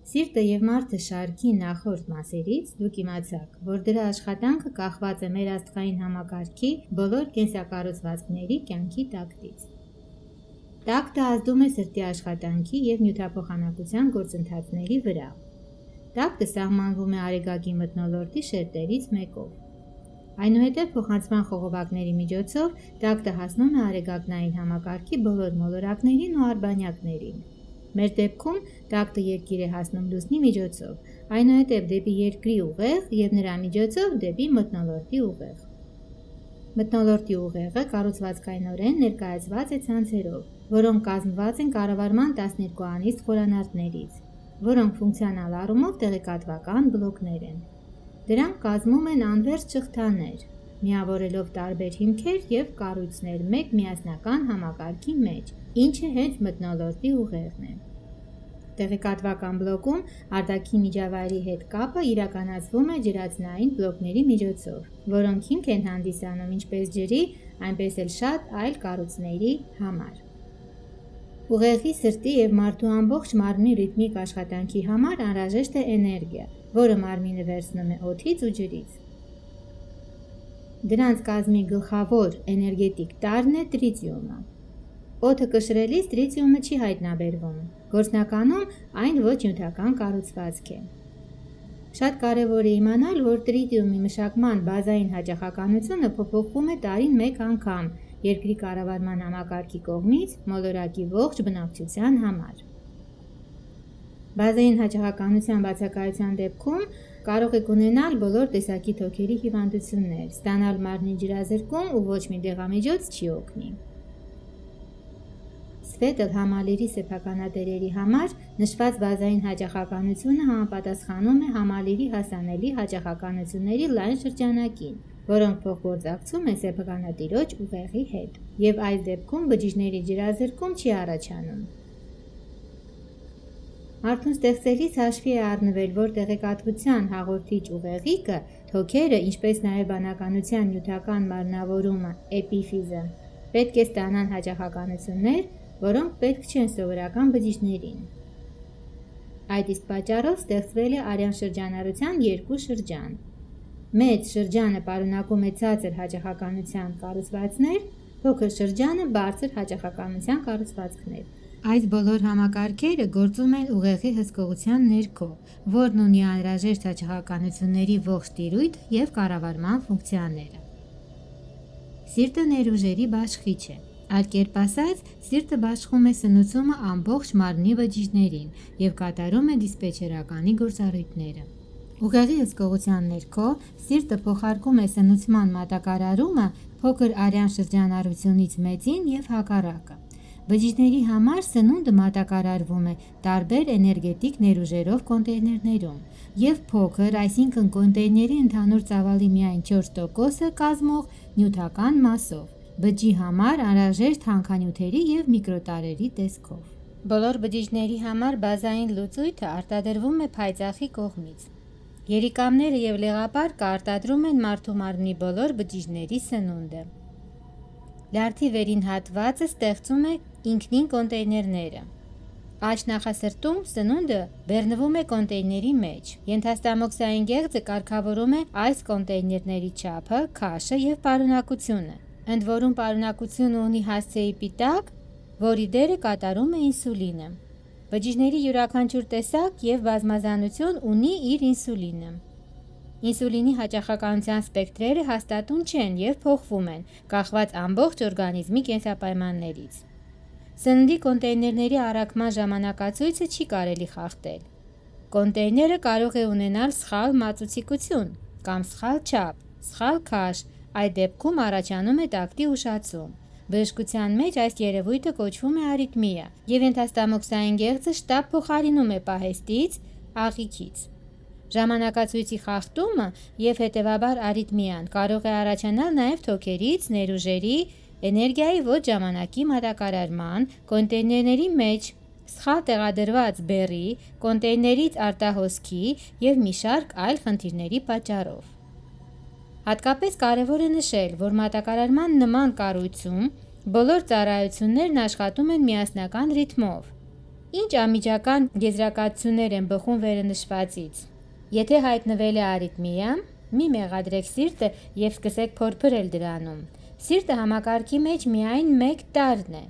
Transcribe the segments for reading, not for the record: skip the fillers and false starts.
Սիրտը և մարդը շարքի նախորդ մասերից դուք իմացաք, որ դրա աշխատանքը կախված է մեր աստղային համակարգի բոլոր կենսակառուցվածքների կյանքի տակտից։ Տակտը ազդում է սրտի աշխատանքի և նյութափոխանակության գործընթացների վրա։ Տակտը սահմանվում է արեգակի մթնոլորտի շերտերից մեկով։ Այնուհետև փոխանցման խողովակների միջոցով տակտը հասնում է արեգակնային համակարգի բոլոր մոլորակներին ու արբանյակներին։ Մեր դեպքում տակտը երկիր է հասնում լուսնի միջոցով, այնուհետև դեպի երկրի ուղեղ և նրա միջոցով դեպի մթնոլորտի ուղեղ։ Մթնոլորտի ուղեղը կառուցվածքայնորեն ներկայացված է ցանցերով, որոնք կազմված են կառավարման 12 անիստ խորանարդներից, որոնք ֆունկցիոնալ առումով տեղեկատվական բլոկներ են։ Դրանք կազմում են անվերջ շղթաներ, միավորելով տարբեր հիմքեր և կառույցներ մեկ միասնական համակարգի մեջ, ինչը հենց մթնոլորտի ուղեղն է։ Տեղեկատվական բլոկում արտաքին միջավայրի հետ կապը իրականացվում է ջրածնային բլոկների միջոցով, որոնք հիմք են հանդիսանում ինչպես ջրի, այնպես էլ շատ այլ կառույցների համար։ Ուղեղի, սրտի և մարդու ամբողջ մարմնի ռիթմիկ աշխատանքի համար անհրաժեշտ է էներգիա, որը մարմինը վերցնում է օդից ու ջրից։ Դրանց կազմի գլխավոր էներգետիկ տարրն է տրիտիումը։ Օդը կշռելիս տրիտիումը չի հայտնաբերվում, գործնականում այն ոչ նյութական կառուցվածք է։ Շատ կարևոր է իմանալ, որ տրիտիումի մշակման բազային հաճախականությունը փոփոխվում է տարին մեկ անգամ երկրի կառավարման համակարգի կողմից մոլորակի ողջ բնակչության համար։ Բազային հաճախականության բացակայության դեպքում կարող եք ունենալ բոլոր տեսակի թոքերի հիվանդություններ, ստանալ մարմնի ջրազրկում ու ոչ մի դեղամիջոց չի օգնի։ Սվետլ համալիրի սեփականատերերի համար նշված բազային հաճախականությունը համապատասխանում է համալիրի հասանելի հաճախականությունների լայն շրջանակին, որոնք փոխգործակցում են սեփականատիրոջ ուղեղի հետ, և այս դեպքում բջիջների ջրազրկում չի առաջանում։ Մարդուն ստեղծելիս հաշվի է առնվել, որ տեղեկատվության հաղորդիչ ուղեղիկը, թոքերը, ինչպես նաև բանականության նյութական մարմնավորումը, էպիֆիզը, պետք է ստանան հաճախականություններ, որոնք պետք չեն սովորական բջիջներին։ Այդ իսկ պատճառով ստեղծվել է արյան շրջանառության երկու շրջան։ Մեծ շրջանը պարունակում է ցածր հաճախականության կառուցվածքներ, փոքր շրջանը բարձր հաճախականության կառուցվածքներ։ Այս բոլոր համակարգերը գործում են ուղեղի հսկողության ներքո, որն ունի անհրաժեշտ հաճախականությունների ողջ տիրույթ և կառավարման ֆունկցիաները։ Սիրտը ներուժերի բաշխիչ է։ Այլ կերպ ասած, սիրտը բաշխում է սնուցումը ամբողջ մարմնի բջիջներին և կատարում է դիսպետչերականի գործառույթները։ Ուղեղի հսկողության ներքո սիրտը փոխարկում է սնուցման մատակարարումը փոքր արյան շրջանառությունից մեծին և հակառակը։ Բջիջների համար սնունդը մատակարարվում է տարբեր էներգետիկ ներուժերով կոնտեյներներում և փոքր, այսինքն կոնտեյների ընդհանուր ծավալի միայն 4%-ը կազմող նյութական մասով, բջջի համար անհրաժեշտ հանքանյութերի և միկրոտարրերի տեսքով։ Բոլոր բջիջների համար բազային լուծույթը արտադրվում է փայծաղի կողմից։ Երիկամները և լեղապարկը արտադրում են մարդու մարմնի բոլոր բջիջների սնունդը։ Լյարդի վերին հատվածը ստեղծում է ինքնին կոնտեյներները։ Աջ նախասրտում սնունդը բեռնվում է կոնտեյների մեջ։ Ենթաստամոքսային գեղձը կարգավորում է այս կոնտեյներների չափը, քաշը և պարունակությունը, ընդ որում պարունակությունը ունի հասցեի պիտակ, որի դերը կատարում է ինսուլինը։ Բջիջների յուրաքանչյուր տեսակ և բազմազանություն ունի իր ինսուլինը։ Ինսուլինի հաճախականության սպեկտրերը հաստատուն չեն և փոխվում են, կախված ամբողջ օրգանիզմի կենսապայմաններից։ Սննդի կոնտեյներների առաքման ժամանակացույցը չի կարելի խախտել։ Կոնտեյները կարող է ունենալ սխալ մածուցիկություն կամ սխալ չափ, սխալ քաշ, այդ դեպքում առաջանում է տակտի ուշացում։ Բժշկության մեջ այս երևույթը կոչվում է արիթմիա, և ենթաստամոքսային գեղձը շտապ փոխարինում է պահեստից, աղիքից։ Ժամանակացույցի խախտումը և հետևաբար արիթմիան կարող է առաջանալ նաև թոքերից, ներուժերի, էներգիայի ոչ ժամանակի մատակարարման, կոնտեյներների մեջ սխալ տեղադրված բեռի, կոնտեյներից արտահոսքի և մի շարք այլ խնդիրների պատճառով։ Հատկապես կարևոր է նշել, որ մատակարարման նման կառույցում բոլոր ծառայություններն աշխատում են միասնական ռիթմով, Ինչ անմիջական եզրակացություններ են բխում վերընշվածից։ Եթե հայտնվել է արիթմիա, մի մեղադրեք սիրտը և սկսեք փորփրել դրանում։ Սիրտը համակարգի մեջ միայն մեկ տարրն է։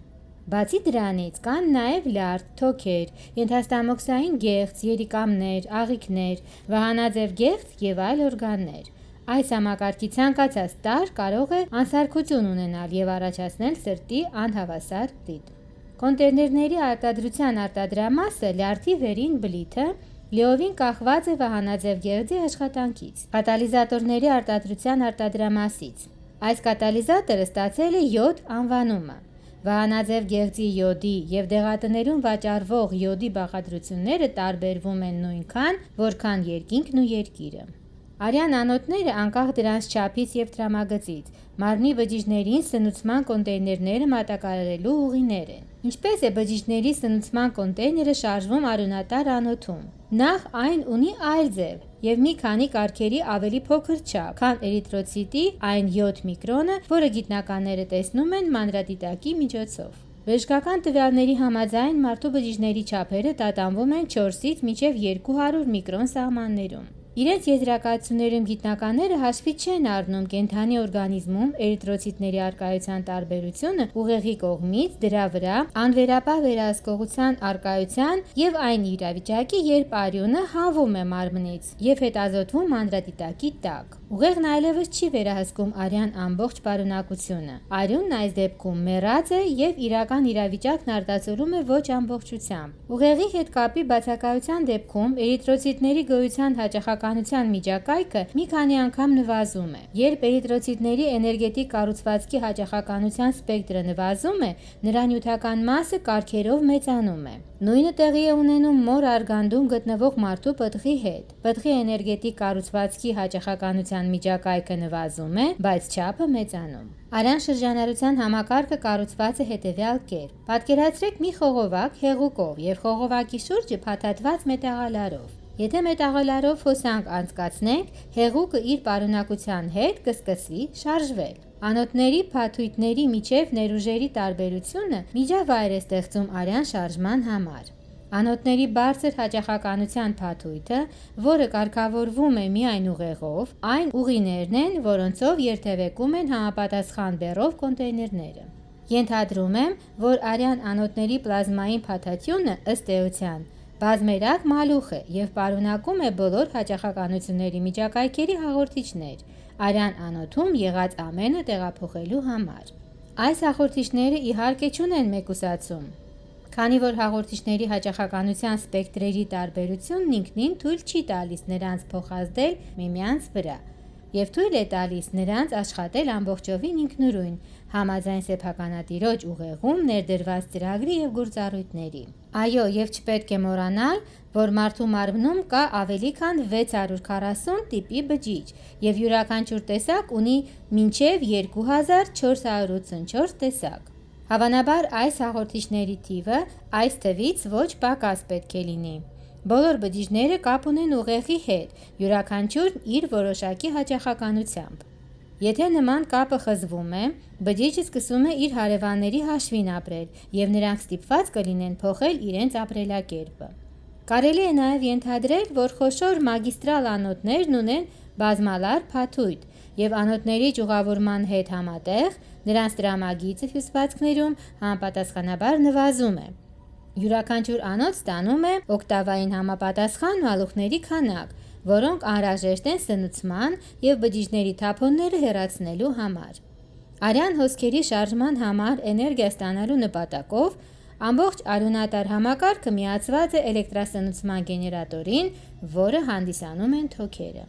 Բացի դրանից կան նաև լարդ, թոքեր, ենթաստամոքսային գեղձ, երիկամներ, աղիքներ, վահանաձև գեղձ և այլ օրգաններ։ Այս համակարգի ցանկացած տարր կարող է անսարքություն ունենալ և առաջացնել սրտի անհավասար ռիթմ։ Կոնտեյներների արտադրության արտադրամասը լյարդի վերին բլիթը լիովին կախված է վահանաձև գեղձի աշխատանքից, կատալիզատորների արտադրության արտադրամասից։ Այս կատալիզատորը ստացել է յոդ անվանումը։ Վահանաձև գեղձի յոդի և դեղատներում վաճառվող յոդի բաղադրությունները տարբերվում են նույնքան, որքան երկինքն ու երկիրը։ Արյան անոթները, անկախ դրանց չափից և տրամագծից, մարմնի բջիջներին սնուցման կոնտեյներները մատակարարելու ուղիներ են։ Ինչպես է բջիջների սնուցման կոնտեյները շարժվում արյունատար անոթում։ Նախ այն ունի այլ ձև և մի քանի կարգերի ավելի փոքր չափ, քան էրիթրոցիտի այն 7 միկրոնը, որը գիտնականները տեսնում են մանրադիտակի միջոցով։ Բժշկական տվյալների համաձայն մարդու բջիջների չափերը տատանվում են 4-ից մինչև 200 միկրոն սահմաններում։ Իրենց եզրակացություններում գիտնականները հաշվի չեն առնում կենդանի օրգանիզմում էրիթրոցիտների առկայության տարբերությունը ուղեղի կողմից դրա վրա անվերապահ վերահսկողության առկայության և այն իրավիճակի, երբ արյունը հանվում է մարմնից և հետազոտվում մանրադիտակի տակ։ Ուղեղն այլևս չի վերահսկում արյան ամբողջ պարունակությունը։ Արյունն այս դեպքում մեռած է և իրական իրավիճակն արտացոլում է ոչ ամբողջությամբ։ Ուղեղի հետ կապի բացակայության դեպքում էրիթրոցիտների գոյության հաճախականության միջակայքը մի քանի անգամ նվազում է։ Երբ էրիթրոցիտների էներգետիկ կառուցվածքի հաճախականության սպեկտրը նվազում է, նրա նյութական մասը կարգերով մեծանում է։ Նույնը տեղի է ունենում մոր արգանդում գտնվող մարդու պտղի հետ։ Պտղի էներգետիկ կառուցվածքի հաճախականության միջակայքը նվազում է, բայց չափը մեծանում։ Արյան շրջանառության համակարգը կառուցված է հետևյալ կերպ։ Պատկերացրեք մի խողովակ հեղուկով և խողովակի շուրջը փաթաթված մետաղալարով։ Եթե մետաղալարով հոսանք անցկացնենք, հեղուկը իր պարունակության հետ կսկսի շարժվել։ Անոթների փաթույթների միջև ներուժերի տարբերությունը միջավայր է ստեղծում արյան շարժման համար։ Անոթների բարձր հաճախականության փաթույթը, որը կարգավորվում է միայն ուղեղով, այն ուղիներն են, որոնցով երթևեկում են համապատասխան բեռով կոնտեյներները։ Ենթադրում եմ, որ արյան անոթների պլազմային փաթաթյունը ըստ էության բազմերակ մալուխ է և պարունակում է բոլոր հաճախականությունների միջակայքերի հաղորդիչներ՝ արյան անոթում եղած ամենը տեղափոխելու համար։ Այս հաղորդիչները իհարկե չունեն մեկուսացում, քանի որ հաղորդիչների հաճախականության սպեկտրերի տարբերությունն ինքնին թույլ չի տալիս նրանց փոխազդել միմյանց վրա և թույլ է տալիս նրանց աշխատել ամբողջովին ինքնուրույն, համաձայն սեփականատիրոջ ուղեղում ներդրված ծրագրի և գործառույթների։ Այո, և չպետք է մոռանալ, որ մարդու մարմնում կա ավելի քան 640 տիպի բջիջ, և յուրաքանչյուր տեսակ ունի մինչև 2484 տեսակ։ Հավանաբար այս հաղորդիչների թիվը այս թվից ոչ պակաս պետք է լինի։ Բոլոր բջիջները կապ ունեն ուղեղի հետ, յուրաքանչյուրն իր որոշակի հաճախականությամբ։ Եթե նման կապը խզվում է, բջիջը սկսում է իր հարևանների հաշվին ապրել, և նրանք ստիպված կլինեն փոխել իրենց ապրելակերպը։ Կարելի է նաև ենթադրել, որ խոշոր մագիստրալ անոթներն ունեն բազմալար փաթույթ, և անոթների ճյուղավորման հետ համատեղ նրանց տրամագիծը հյուսվածքներում համապատասխանաբար նվազում է։ Յուրաքանչյուր անոթ ստանում է օկտավային համապատասխան մալուխների քանակ, որոնք անհրաժեշտ են սնուցման և բջիջների թափոնները հեռացնելու համար։ Արյան հոսքերի շարժման համար էներգիա ստանալու նպատակով ամբողջ արյունատար համակարգը միացված է էլեկտրասնուցման գեներատորին, որը հանդիսանում են թոքերը։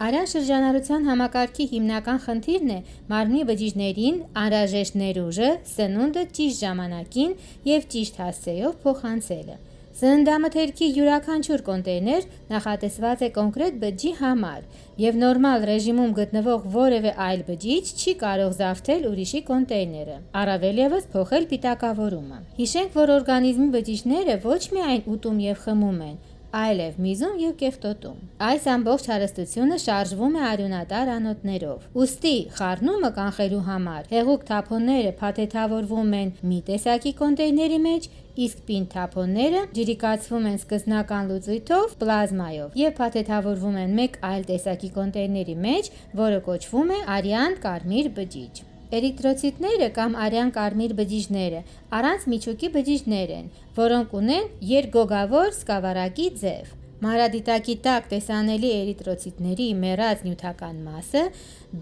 Արյան շրջանառության համակարգի հիմնական խնդիրն է մարմնի բջիջներին անհրաժեշտ ներուժը, սնունդը ճիշտ ժամանակին և ճիշտ հասցեով փոխանցելը։ Սննդամթերքի յուրաքանչյուր կոնտեյներ նախատեսված է կոնկրետ բջջի համար, և նորմալ ռեժիմում գտնվող որևէ այլ բջիջ չի կարող զավթել ուրիշի կոնտեյները, առավել ևս փոխել պիտակավորումը։ Հիշենք, որ օրգանիզմի բջիջները ոչ միայն ուտում և խմում են, այլև միզում և կեղտոտում։ Այս ամբողջ հարստությունը շարժվում է արյունատար անոթներով։ Ուստի խառնումը կանխելու համար հեղուկ թափոնները փաթեթավորվում են մի տեսակի կոնտեյների մեջ իսկ պինդ թափոնները ջրիկացվում են սկզբնական լուծույթով պլազմայով եւ փաթեթավորվում են մեկ այլ տեսակի կոնտեյների մեջ, որը կոչվում է արյան կարմիր բջիջ։ Էրիթրոցիտները կամ արյան կարմիր բջիջները առանց միջուկի բջիջներ են, որոնք ունեն երկգոգավոր սկավառակի ձև։ Մանրադիտակի տակ տեսանելի էրիթրոցիտների մեռած նյութական մասը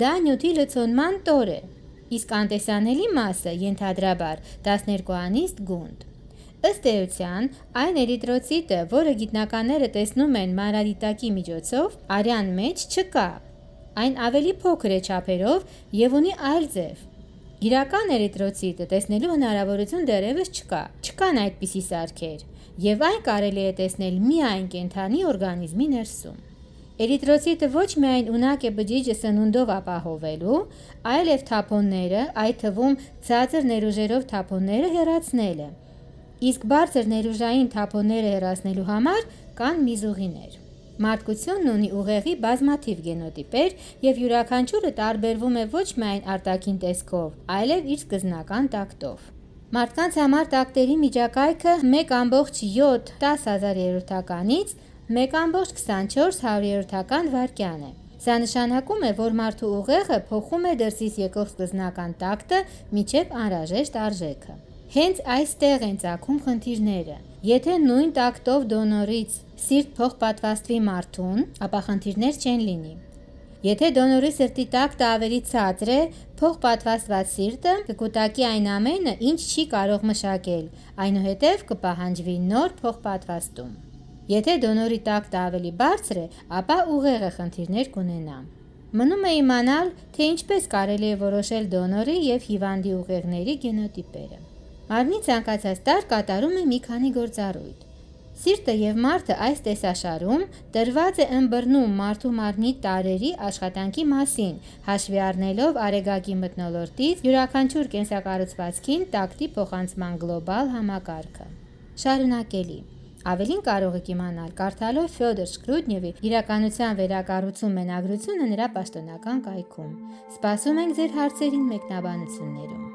դա նյութի լցոնման տոր է, իսկ անտեսանելի մասը ենթադրաբար 12-անիստ գունդ։ Ըստ էության, այն էրիթրոցիտը, որը գիտնականները տեսնում են մանրադիտակի միջոցով, արյան մեջ չկա։ Այն ավելի փոքր է չափերով եւ ունի այլ ձև։ Իրական էրիթրոցիտը տեսնելու հնարավորություն դեռևս չկա։ Չկան այդպիսի սարքեր, եւ այն կարելի է տեսնել միայն կենդանի օրգանիզմի ներսում։ Էրիթրոցիտը ոչ միայն ունակ է բջիջը սնունդով ապահովելու, այլև թափոնները, այդ թվում ցածր ներուժերով թափոնները հեռացնելը։ Իսկ բարձր ներուժային թափոնները հեռացնելու համար կան միզուղիներ։ Մարդկությունն ունի ուղեղի բազմաթիվ գենոտիպեր եւ յուրաքանչյուրը տարբերվում է ոչ միայն արտաքին տեսքով, այլև իր սկզբնական տակտով։ Մարդկանց համար տակտերի միջակայքը 1,7 1000-ից 1,24 վայրկյան է։ Սա նշանակում է, որ մարդու ուղեղը փոխում է դրսից եկող սկզբնական տակտը մինչև անհրաժեշտ արժեքը։ Հենց այստեղ են ծագում խնդիրները։ Եթե նույն տակտով դոնորից սիրտ փոխպատվաստվի մարդուն, ապա խնդիրներ չեն լինի։ Եթե դոնորի սրտի տակտը ավելի ցածր է, փոխպատվաստված սիրտը կկուտակի այն ամենը, ինչ չի կարող մշակել, այնուհետև կպահանջվի նոր փոխպատվաստում։ Եթե դոնորի տակտը ավելի բարձր է, ապա ուղեղը խնդիրներ կունենա։ Մնում է իմանալ, թե ինչպես կարելի է որոշել դոնորի եւ հիվանդի ուղեղների գենոտիպերը։ Մարմնի ցանկացած տարր կատարում է մի քանի գործառույթ։ Սիրտը եւ մարդը այս տեսաշարում տրված է ըմբռնում մարդու մարմնի տարրերի աշխատանքի մասին, հաշվի առնելով արեգակի մթնոլորտից յուրաքանչյուր կենսակառուցվածքին տակտի փոխանցման գլոբալ համակարգը։ Շարունակելի։ Ավելին կարող եք իմանալ կարդալով Ֆյոդոր Շկրուդնևի «Իրականության վերակառուցում» մենագրությունը նրա պաշտոնական կայքում։ Սպասում ենք ձեր հարցերին մեկնաբանություններում։